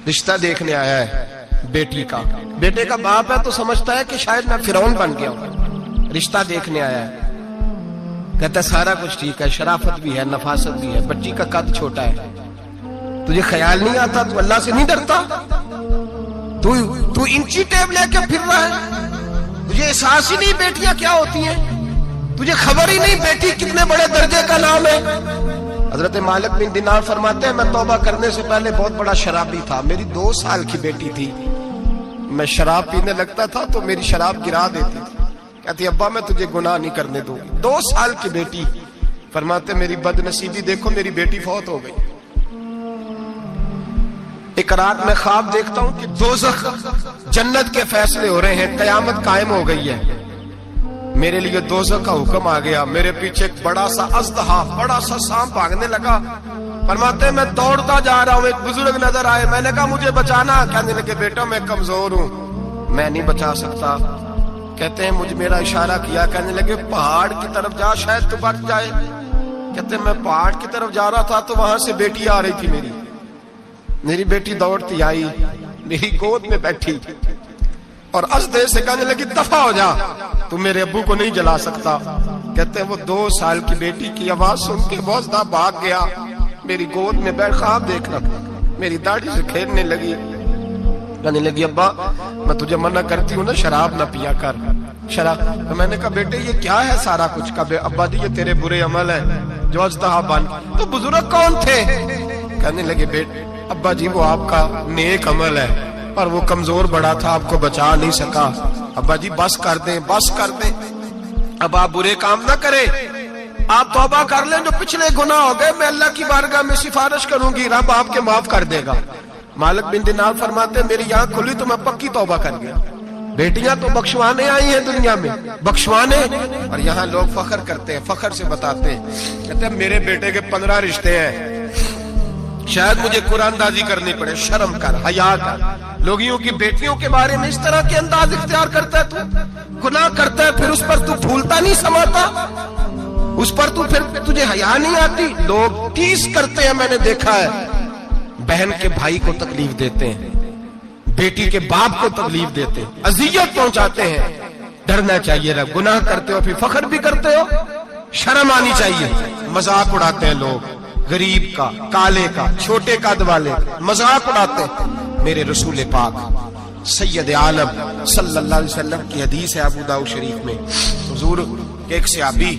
رشتہ دیکھنے آیا ہے بیٹی کا. بیٹے کا باپ ہے تو سمجھتا ہے کہ شاید میں فرعون بن گیا ہوں. رشتہ دیکھنے آیا ہے. کہتا ہے سارا کچھ ٹھیک ہے, شرافت بھی ہے, نفاست بھی ہے, بچی کا قد چھوٹا ہے. تجھے خیال نہیں آتا, تو اللہ سے نہیں ڈرتا؟ تو انچی ٹیپ لے کے پھر رہا ہے. تجھے احساس ہی نہیں بیٹیاں کیا ہوتی ہیں؟ تجھے خبر ہی نہیں بیٹی کتنے بڑے درجے کا نام ہے؟ حضرت مالک بن دینار فرماتے ہیں میں توبہ کرنے سے پہلے بہت بڑا شرابی تھا. میری 2 سال کی بیٹی تھی. میں شراب پینے لگتا تھا تو میری شراب گرا دیتی تھی. کہتی ابا میں تجھے گناہ نہیں کرنے دوں گی. 2 سال کی بیٹی. فرماتے میری بد نصیبی دیکھو, میری بیٹی فوت ہو گئی. ایک رات میں خواب دیکھتا ہوں کہ دوزخ جنت کے فیصلے ہو رہے ہیں, قیامت قائم ہو گئی ہے. میرے لیے دوزخ کا حکم آ گیا. میرے پیچھے ایک بڑا سا اژدہا, بڑا سا سانپ بھاگنے لگا. فرماتے میں دوڑتا جا رہا ہوں, ایک بزرگ نظر آئے. میں نے کہا مجھے بچانا. کہنے لگے بیٹا میں کمزور ہوں, میں نہیں بچا سکتا. کہتے ہیں مجھے میرا اشارہ کیا. کہنے لگے پہاڑ کی طرف جا, شاید تو بچ جائے. کہتے ہیں میں پہاڑ کی طرف جا رہا تھا تو وہاں سے بیٹی آ رہی تھی. میری بیٹی دوڑتی آئی, میری گود میں بیٹھی اور ازدے سے کہنے لگی دفع ہو جا, تو میرے ابو کو نہیں جلا سکتا. کہتے ہیں وہ 2 سال کی بیٹی کی آواز سن کے بوزدہ بھاگ گیا. میری گود میں بیٹھ خواب دیکھ رہا تھا. میری داڑھی سے کھیلنے لگی. کہنے لگی ابا میں تجھے منع کرتی ہوں نا, شراب نہ پیا کر. شراب. تو میں نے کہا بیٹے یہ کیا ہے سارا کچھ؟ کا ابا جی یہ تیرے برے عمل ہے جو اژدہا بن. تو بزرگ کون تھے؟ کہنے لگے بیٹے ابا جی وہ آپ کا نیک عمل ہے, اور وہ کمزور بڑا تھا, آپ کو بچا نہیں سکا. ابا جی بس کر دیں, بس کر دیں. اب آپ برے کام نہ کریں, آپ توبہ کر لیں. جو پچھلے گناہ ہو گئے میں اللہ کی بارگاہ میں سفارش کروں گی, رب آپ کے معاف کر دے گا. مالک بن دینار فرماتے میری آنکھ کھلی تو میں پکی توبہ کر گیا. بیٹیاں تو بخشوانے آئی ہیں دنیا میں, بخشوانے. اور یہاں لوگ فخر کرتے ہیں, فخر سے بتاتے ہیں. کہتے ہیں میرے بیٹے کے 15 رشتے ہیں, شاید مجھے قرآن اندازی کرنی پڑے. شرم کر, حیا کر. لوگیوں کی بیٹیوں کے بارے میں اس طرح کے انداز اختیار کرتا ہے. تو گناہ کرتا ہے پھر اس پر تو پھولتا نہیں سماتا, اس پر تو پھر تجھے حیا نہیں آتی. لوگ ٹیس کرتے ہیں, میں نے دیکھا ہے. بہن کے بھائی کو تکلیف دیتے ہیں, بیٹی کے باپ کو تکلیف دیتے ہیں, اذیت پہنچاتے ہیں. ڈرنا چاہیے. رب گناہ کرتے ہو پھر فخر بھی کرتے ہو, شرم آنی چاہیے. مذاق اڑاتے ہیں لوگ, غریب کا, کالے کا, چھوٹے قد والے مذاق اڑاتے ہیں. میرے رسول پاک سید عالم صلی اللہ علیہ وسلم کی حدیث ہے ابو داؤد شریف میں. حضور ایک صحابی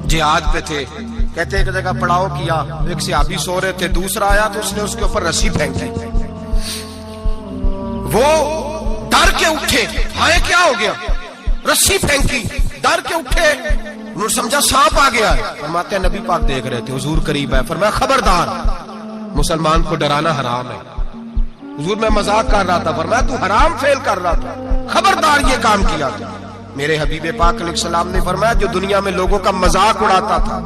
جہاد پہ تھے. کہتے ایک جگہ پڑاؤ کیا, ایک صحابی سو رہے تھے, دوسرا آیا تو اس نے اس کے اوپر رسی پھینکی. وہ ڈر کے اٹھے, ہائے کیا ہو گیا؟ رسی پھینکی, ڈر کے اٹھے. انہوں نے سمجھا سانپ آ گیا ہے. فرماتے ہیں نبی پاک دیکھ رہے تھے, حضور قریب ہے. فرمایا خبردار, مسلمان کو ڈرانا حرام ہے. حضور میں مذاق کر رہا تھا. فرمایا تو حرام فعل کر رہا تھا, خبردار یہ کام کیا تھا. میرے حبیب پاک علیہ السلام نے فرمایا جو دنیا میں لوگوں کا مذاق اڑاتا تھا,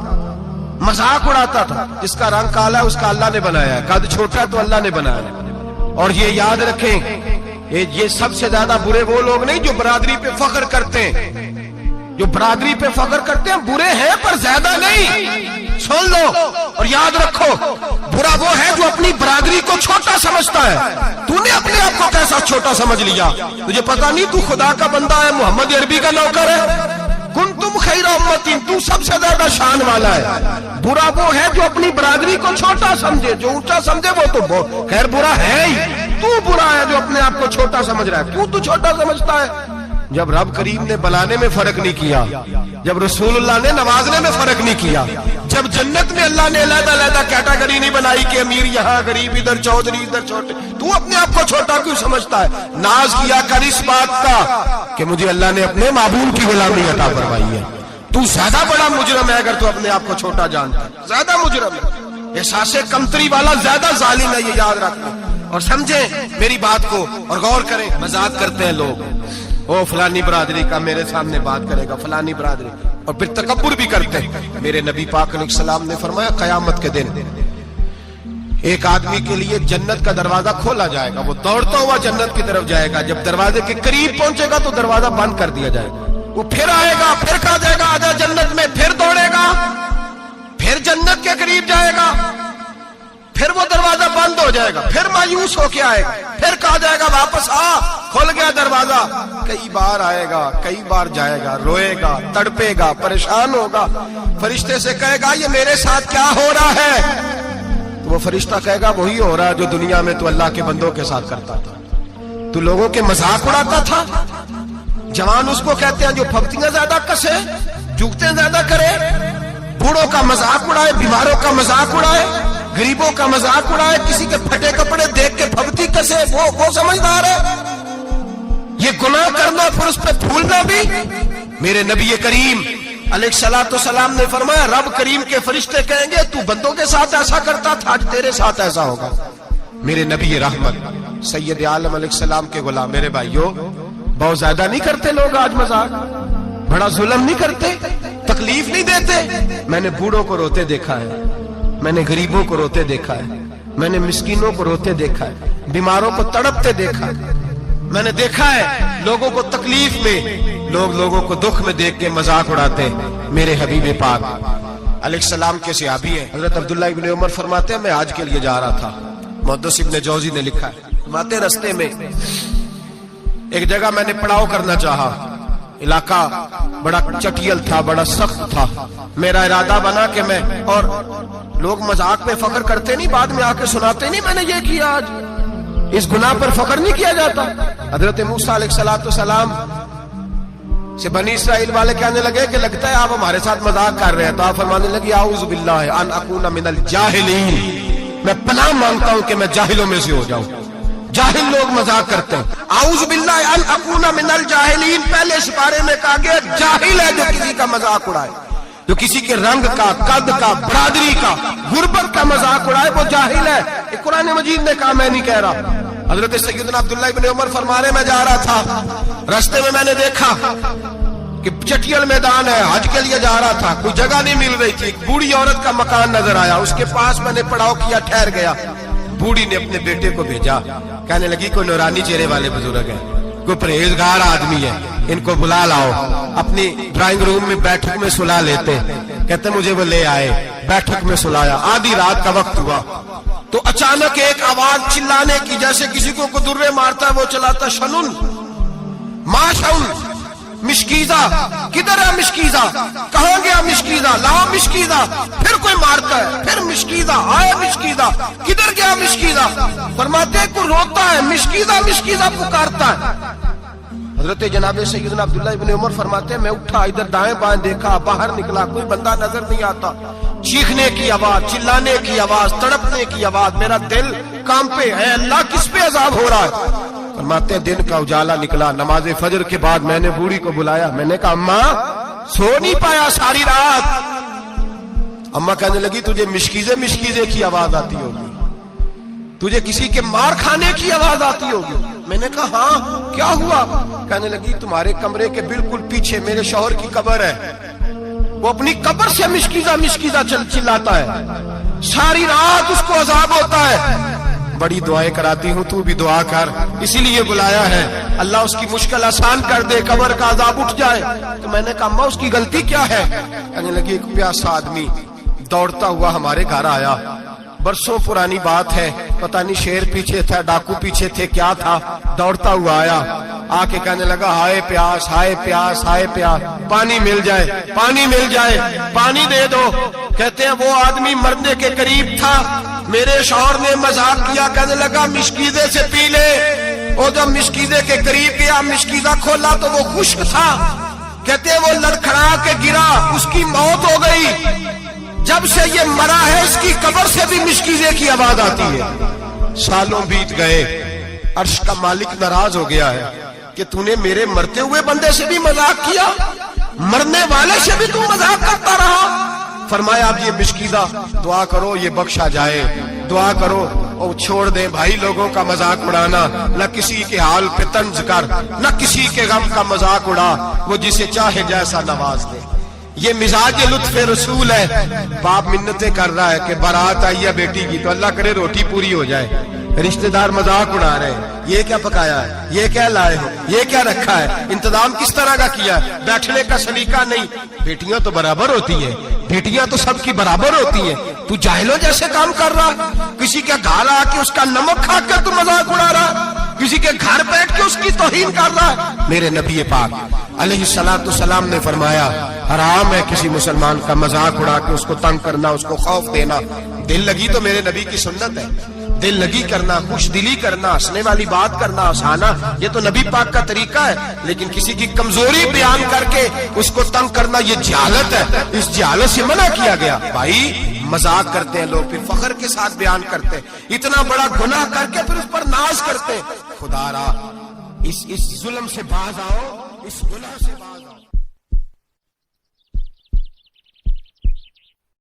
مذاق اڑاتا تھا, جس کا رنگ کالا ہے اس کا اللہ نے بنایا ہے, قد چھوٹا ہے تو اللہ نے بنایا ہے. اور یہ یاد رکھیں یہ سب سے زیادہ برے وہ لوگ نہیں جو برادری پہ فخر کرتے ہیں. جو برادری پہ فخر کرتے ہیں برے ہیں پر زیادہ نہیں. سن لو اور یاد رکھو, برا وہ ہے جو اپنی برادری کو چھوٹا سمجھتا ہے. تو نے اپنے آپ کو کیسا چھوٹا سمجھ لیا؟ تجھے پتا نہیں تو خدا کا بندہ ہے, محمد عربی کا نوکر ہے. کنتم خیر امتی, تو سب سے زیادہ شان والا ہے. برا وہ ہے جو اپنی برادری کو چھوٹا سمجھے, جو اونچا سمجھے وہ تو خیر برا ہے ہی. تو برا ہے جو اپنے آپ کو چھوٹا سمجھ رہا ہے. کیوں تو چھوٹا سمجھتا ہے؟ جب رب کریم نے بلانے میں فرق نہیں کیا, جب رسول اللہ نے نوازنے میں فرق نہیں کیا, جب جنت میں اللہ نے علیحدہ علیحدہ کیٹیگری نہیں بنائی کہ امیر یہاں, غریب ادھر, چودھری ادھر, چھوٹے, تو اپنے آپ کو چھوٹا کیوں سمجھتا ہے؟ ناز کیا کر اس بات کا کہ مجھے اللہ نے اپنے معبود کی غلامی عطا فرمائی ہے. تو زیادہ بڑا مجرم ہے اگر تو اپنے آپ کو چھوٹا جانتا ہے, زیادہ مجرم ہے. احساس کمتری والا زیادہ ظالم ہے, یہ یاد رکھنا اور سمجھیں میری بات کو اور غور کریں. مذاق کرتے ہیں لوگ, او فلانی برادری کا میرے سامنے بات کرے گا, فلانی برادری, اور پھر تکبر بھی کرتے ہیں. میرے نبی پاک علیہ السلام نے فرمایا قیامت کے دن ایک آدمی کے لیے جنت کا دروازہ کھولا جائے گا, وہ دوڑتا ہوا جنت کی طرف جائے گا. جب دروازے کے قریب پہنچے گا تو دروازہ بند کر دیا جائے گا. وہ پھر آئے گا, پھر کہا جائے گا آجا جنت میں, پھر دوڑے گا, پھر جنت کے قریب جائے گا, پھر وہ دروازہ بند بند ہو جائے گا، پھر مایوس ہو کے آئے گا، پھر کہا جائے گا واپس آ، کھل گیا دروازہ، کئی بار آئے گا، کئی بار جائے گا، روئے گا، تڑپے گا، پریشان ہوگا، فرشتے سے کہے گا یہ میرے ساتھ کیا ہو رہا ہے؟ تو وہ فرشتہ کہے گا وہی ہو رہا ہے جو دنیا میں تو اللہ کے بندوں کے ساتھ کرتا تھا، تو لوگوں کے مذاق اڑاتا تھا۔ جوان اس کو کہتے ہیں جو پھپتیاں زیادہ کسے، جوکتے زیادہ کرے، بوڑھوں کا مذاق اڑائے، بیماروں کا مذاق اڑائے، غریبوں کا مذاق اڑائے، کسی کے پھٹے کپڑے دیکھ کے پھپتی کسے، وہ سمجھدار ہے؟ یہ گناہ کرنا پھر اس پہ پھولنا بھی۔ میرے نبی کریم علیہ الصلوۃ والسلام نے فرمایا رب کریم کے فرشتے کہیں گے تو بندوں کے ساتھ ایسا کرتا تھا، آج تیرے ساتھ ایسا ہوگا۔ میرے نبی رحمت سید عالم علیہ السلام کے غلام، میرے بھائیوں بہت زیادہ نہیں کرتے لوگ آج مذاق؟ بڑا ظلم نہیں کرتے؟ تکلیف نہیں دیتے؟ میں نے بوڑھوں کو روتے دیکھا ہے، میں نے غریبوں کو روتے دیکھا ہے، میں نے مسکینوں کو روتے دیکھا ہے، بیماروں کو تڑپتے دیکھا ہے، میں نے دیکھا ہے لوگوں کو تکلیف میں، لوگوں کو دکھ میں دیکھ کے مذاق اڑاتے۔ میرے حبیب پاک علیہ السلام کے صحابی ہیں حضرت عبداللہ ابن عمر فرماتے ہیں میں حج کے لیے جا رہا تھا، محدث ابن جوزی نے لکھا ہے، فرماتے رستے میں ایک جگہ میں نے پڑاؤ کرنا چاہا، علاقہ بڑا چٹیل تھا، بڑا سخت تھا، میرا ارادہ بنا کہ میں، اور لوگ مذاق میں فخر کرتے نہیں، بعد میں آ کے سناتے نہیں میں نے یہ کیا، آج اس گناہ پر فخر نہیں کیا جاتا۔ حضرت موسیٰ علیہ السلام سے بنی اسرائیل والے کہنے لگے کہ لگتا ہے آپ ہمارے ساتھ مذاق کر رہے ہیں، تو آپ فرمانے لگے اعوذ باللہ ان اکون من الجاہلین، میں پناہ مانگتا ہوں کہ میں جاہلوں میں سے ہو جاؤں۔ جاہل لوگ مذاق کرتے ہیں، اعوذ باللہ ان اکون من الجاہلین، پہلے سپارے میں کہا گیا جاہل ہے جو کسی کا مذاق اڑائے، جو کسی کے رنگ کا، قد کا، برادری کا، غربت کا مذاق اڑائے وہ جاہل ہے۔ قرآن مجید نے کہا، میں نہیں کہہ رہا۔ حضرت سیدنا عبداللہ ابن عمر فرما رہے میں جا رہا تھا، راستے میں میں نے دیکھا کہ چٹیل میدان ہے، حج کے لیے جا رہا تھا، کوئی جگہ نہیں مل رہی تھی، ایک بوڑھی عورت کا مکان نظر آیا، اس کے پاس میں نے پڑاؤ کیا، ٹھہر گیا۔ بوڑھی نے اپنے بیٹے کو بھیجا، کہنے لگی کوئی نورانی چہرے والے بزرگ ہیں، کوئی پرہیزگار آدمی ہے، ان کو بلا لاؤ، اپنی ڈرائنگ روم میں بیٹھک میں سلا لیتے۔ کہتے مجھے وہ لے آئے، بیٹھک میں سلایا، آدھی رات کا وقت ہوا تو اچانک ایک آواز چلانے کی، جیسے کسی کو درے مارتا ہے وہ چلاتا، شنن ما شن مشکیزہ، کدھر ہے مشکیزہ، کہاں گیا مشکیزہ، لا مشکیزہ، پھر کوئی مارتا ہے، پھر مشکیزہ، آیا مشکیزہ، کدھر گیا مشکیزہ، فرماتے ہیں کوئی روتا ہے، مشکیزہ مشکیزہ پکارتا ہے۔ حضرت جناب سیدنا عبداللہ ابن عمر فرماتے ہیں میں اٹھا، ادھر دائیں بائیں دیکھا، باہر نکلا، کوئی بندہ نظر نہیں آتا، چیخنے کی آواز، چلانے کی آواز، تڑپنے کی آواز، میرا دل کانپے ہے، اللہ کس پہ عذاب ہو رہا ہے؟ فرماتے ہیں دن کا اجالا نکلا، نماز فجر کے بعد میں نے بوڑھی کو بلایا، میں نے کہا اماں سو نہیں پایا ساری رات؟ اماں کہنے لگی تجھے مشکیزے کی آواز آتی ہوگی، تجھے کسی کے مار کھانے کی آواز آتی ہوگی۔ میں نے کہا ہاں کیا ہوا؟ کہنے لگی تمہارے کمرے کے بالکل پیچھے میرے شوہر کی قبر ہے، وہ اپنی قبر سے مشکیزہ چلاتا ہے، ساری رات اس کو عذاب ہوتا ہے۔ بڑی دعائیں کراتی ہوں، تو بھی دعا کر، اسی لیے بلایا ہے، اللہ اس کی مشکل آسان کر دے، قبر کا عذاب اٹھ جائے۔ تو میں نے کہا اماں اس کی غلطی کیا ہے؟ کہنے لگی ایک پیاسا آدمی دوڑتا ہوا ہمارے گھر آیا، برسوں پرانی بات ہے، پتہ نہیں شیر پیچھے تھا، ڈاکو پیچھے تھے، کیا تھا، دوڑتا ہوا آیا، آ کے کہنے لگا ہائے پیاس، ہائے پیاس، ہائے پیاس، پانی مل جائے، پانی مل جائے، پانی دے دو۔ کہتے ہیں وہ آدمی مرنے کے قریب تھا، میرے شوہر نے مذاق کیا، کہنے لگا مشکیزے سے پی لے۔ وہ جب مشکیزے کے قریب گیا، مشکیزہ کھولا تو وہ خشک تھا، کہتے ہیں وہ لڑکھڑا کے گرا، اس کی موت ہو گئی۔ جب سے یہ مرا ہے اس کی قبر سے بھی مشکیزے کی آواز آتی ہے۔ سالوں بیت گئے، عرش کا مالک ناراض ہو گیا ہے کہ تو نے میرے مرتے ہوئے بندے سے بھی مذاق کیا، مرنے والے سے بھی تو مذاق کرتا رہا۔ فرمایا اب یہ مشکیزہ دعا کرو یہ بخشا جائے، دعا کرو اور چھوڑ دیں بھائی لوگوں کا مذاق اڑانا، نہ کسی کے حال پہ طنز کر، نہ کسی کے غم کا مذاق اڑا، وہ جسے چاہے جیسا نواز دے۔ یہ مزاج لطف رسول ہے۔ باپ منتیں کر رہا ہے کہ بارات آئی ہے بیٹی کی تو اللہ کرے روٹی پوری ہو جائے، رشتہ دار مذاق اڑا رہے ہیں، یہ کیا پکایا ہے، یہ کیا لائے ہو، یہ کیا رکھا ہے، انتظام کس طرح کا کیا ہے، بیٹھنے کا سلیقہ نہیں۔ بیٹیاں تو برابر ہوتی ہیں، بیٹیاں تو سب کی برابر ہوتی ہیں، تو جاہلوں جیسے کام کر رہا, کسی کے گھر آ کے اس کا نمک کھا کے تو مذاق اڑا رہا, کسی کے گھر بیٹھ کے اس کی توہین کر رہا ہے. میرے نبی پاک علیہ الصلوۃ والسلام نے فرمایا حرام ہے کسی مسلمان کا مذاق اڑا کے اس کو تنگ کرنا, اس کو خوف دینا. دل لگی تو میرے نبی کی سنت ہے, دل لگی کرنا, خوش دلی کرنا, ہنسنے والی بات کرنا, ہنسانا, یہ تو نبی پاک کا طریقہ ہے. لیکن کسی کی کمزوری بیان کر کے اس کو تنگ کرنا یہ جہالت ہے, اس جہالت سے منع کیا گیا. بھائی مذاق کرتے ہیں لوگ, پھر فخر کے ساتھ بیان کرتے ہیں, اتنا بڑا گناہ کر کے پھر اس پر ناز کرتے ہیں. خدا را اس ظلم سے باز آؤ, اس گناہ سے باز